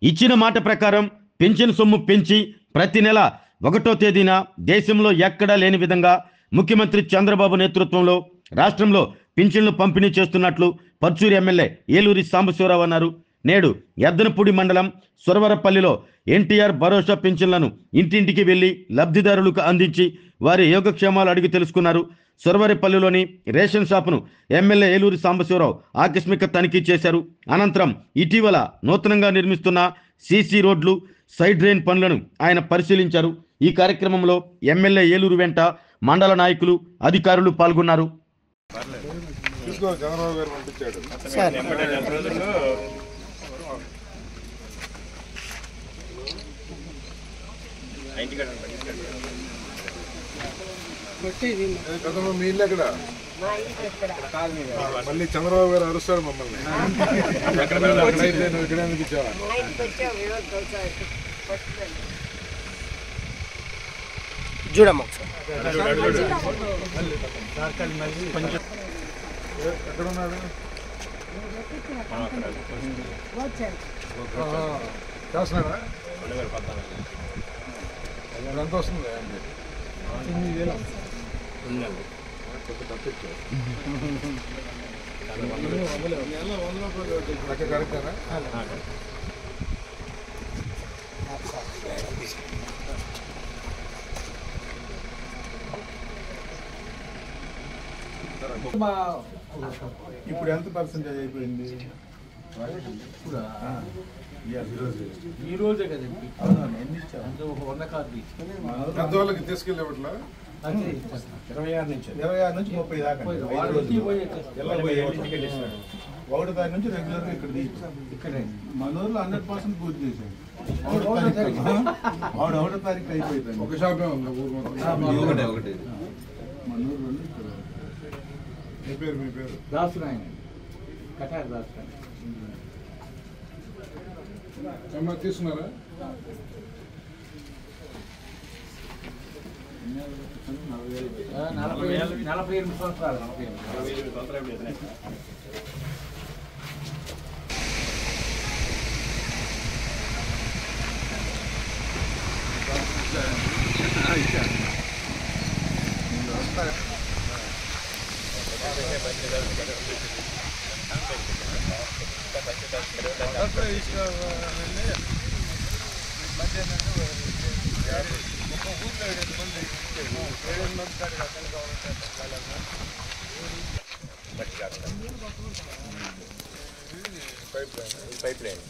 ఇచ్చిన మాట ప్రకారం పెన్షన్ సొమ్ము పెంచి ప్రతి నెల 1వ తేదీన దేశంలో ఎక్కడా లేని విధంగా ముఖ్యమంత్రి చంద్రబాబు నేతృత్వంలో రాష్ట్రంలో పింఛన్లు పంపిణీ చేస్తున్నట్లు పర్చూరు ఎమ్మెల్యే ఏలూరి సాంబశివరావు అన్నారు. నేడు ఎద్దనపూడి మండలం సురవరపల్లిలో ఎన్టీఆర్ భరోసా పింఛన్లను ఇంటింటికి వెళ్లి లబ్ధిదారులకు అందించి వారి యోగక్షేమాలు అడిగి తెలుసుకున్నారు. సురవరపల్లిలోని రేషన్ షాపును ఎమ్మెల్యే ఏలూరి సాంబశివరావు ఆకస్మిక తనిఖీ చేశారు. అనంతరం ఇటీవల నూతనంగా నిర్మిస్తున్న సీసీ రోడ్లు, సైడ్ డ్రైన్ పనులను ఆయన పరిశీలించారు. ఈ కార్యక్రమంలో ఎమ్మెల్యే ఏలూరు వెంట మండల నాయకులు, అధికారులు పాల్గొన్నారు. మళ్ళీ చంద్రబాబు గారు అరుస్తాడు మమ్మల్ని. చూడమ్మా ఎక్కడున్నాడు? చేస్తున్నాడా? ఎంత వస్తుంది? కరెక్టేనా? ఇప్పుడు ఎంత పర్సెంటేజ్ అయిపోయింది? ఈ రోజే కదండి. ఎన్ని ఇచ్చారు? ఒక 100 కార్డు పెద్దవాళ్ళకి తీసుకెళ్ళేవట్లా 26 నుంచి 30 దాకా 1 తారీఖు నుంచి రెగ్యులర్ గా ఇక్కడ ఇక్కడే మనూరులో 100% పూర్తి చేశాడు. 1 తారీఖు అయిపోయింది. ఒక షాపే ఉంది ఊరు మొత్తం. మనూరు మీ పేరు దాసునాయన కటార్ దాసునాయన తీసుకున్నారా? 48 సంవత్సరాలు. పైప్ లైన్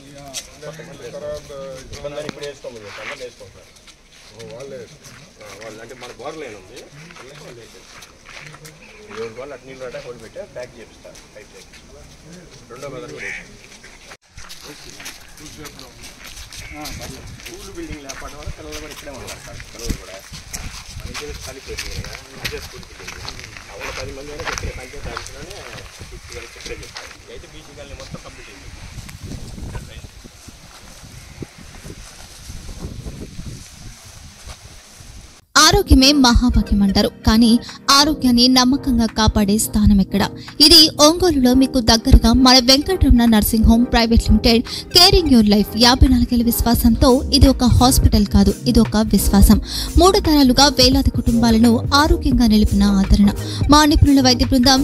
ఇప్పుడు వేసుకోమని వాళ్ళే వాళ్ళు అంటే మన బోర్ లైన్ ఉంది. వాళ్ళు అటు నీళ్ళు అట్లా కొడి పెట్టా ప్యాక్ చేపిస్తారు. పైప్ లైన్ రెండో మెదడు కూడా స్కూల్ బిల్డింగ్ లేకపోవడం వల్ల పిల్లలు కూడా ఇక్కడే ఉన్నారు సార్. పిల్లలు కూడా మనకి కలిపేసింది కదా అదే స్కూల్ బిల్డింగ్. అక్కడ 10 మంది అయినా ఇక్కడ పంచాయతీ ఆఫీస్లోనే ఇక్కడే చెప్తారు. అయితే బీసీ కాలనీ మొత్తం కంప్లీట్ అయింది. ఆరోగ్యమే మహాభాగ్యం అంటారు. కానీ ఆరోగ్యాన్ని నమ్మకంగా కాపాడే స్థానం ఎక్కడ? ఇది ఒంగోలులో మీకు దగ్గరగా మన Venkataramana nursing home private limited. Caring your life 54 ఏళ్ల విశ్వాసంతో ఇది ఒక హాస్పిటల్ కాదు, ఇది ఒక విశ్వాసం. 3 తరాలుగా వేలాది కుటుంబాలను ఆరోగ్యంగా నిలిపిన ఆదరణ. మా నిపుణుల వైద్య బృందం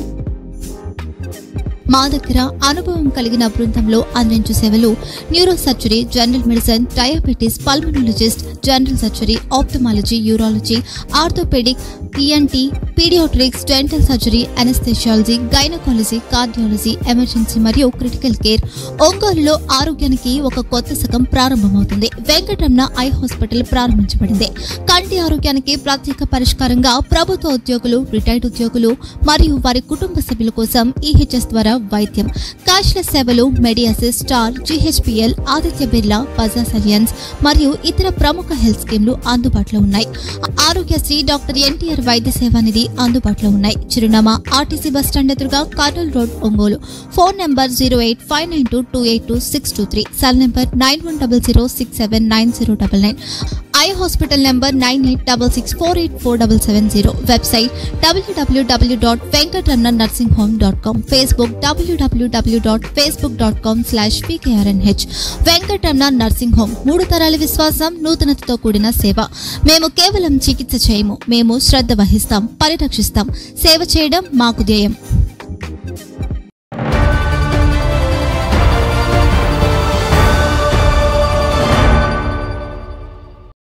మా దగ్గర అనుభవం కలిగిన బృందంలో అందించే సేవలు neuro surgery, general medicine, diabetes, pulmonologist, general surgery, ophthalmology, urology, orthopaedic, ENT, paediatrics, dental surgery, anaesthesiology, gynaecology, cardiology, emergency మరియు క్రిటికల్ కేర్. ఒంగోలులో ఆరోగ్యానికి ఒక కొత్త శకం ప్రారంభమవుతుంది. వెంకటరమణ ఐ హాస్పిటల్ ప్రారంభించబడింది. కంటి ఆరోగ్యానికి ప్రత్యేక పరిష్కారంగా ప్రభుత్వ ఉద్యోగులు, రిటైర్డ్ ఉద్యోగులు మరియు వారి కుటుంబ సభ్యుల కోసం EHS ద్వారా వైద్యం, క్యాష్లెస్ సేవలు, Medi Assist, Star, GHPL, Aditya Birla, Bajaj Allianz మరియు ఇతర ప్రముఖ హెల్త్ స్కీమ్లు అందుబాటులో ఉన్నాయి. ఆరోగ్యశ్రీ, డాక్టర్ NTR వైద్య సేవా నిధి అందుబాటులో ఉన్నాయి. చిరునామా RTC బస్టాండ్ ఎదురుగా, Kurnool road, Ongole. Phone number 08592282623, cell number 9100679099. Eye hospital number 9866484770. Website www.venkatramnanursing.com. Facebook www.facebook.com/vkrnh. Venkataramana nursing home, 3 తరాల విశ్వాసం, నూతనతతో కూడిన సేవ. మేము కేవలం చికిత్స చేయము, మేము శ్రద్ధ వహిస్తాం, పరిరక్షిస్తాం. సేవ చేయడం మాకు ధ్యేయం.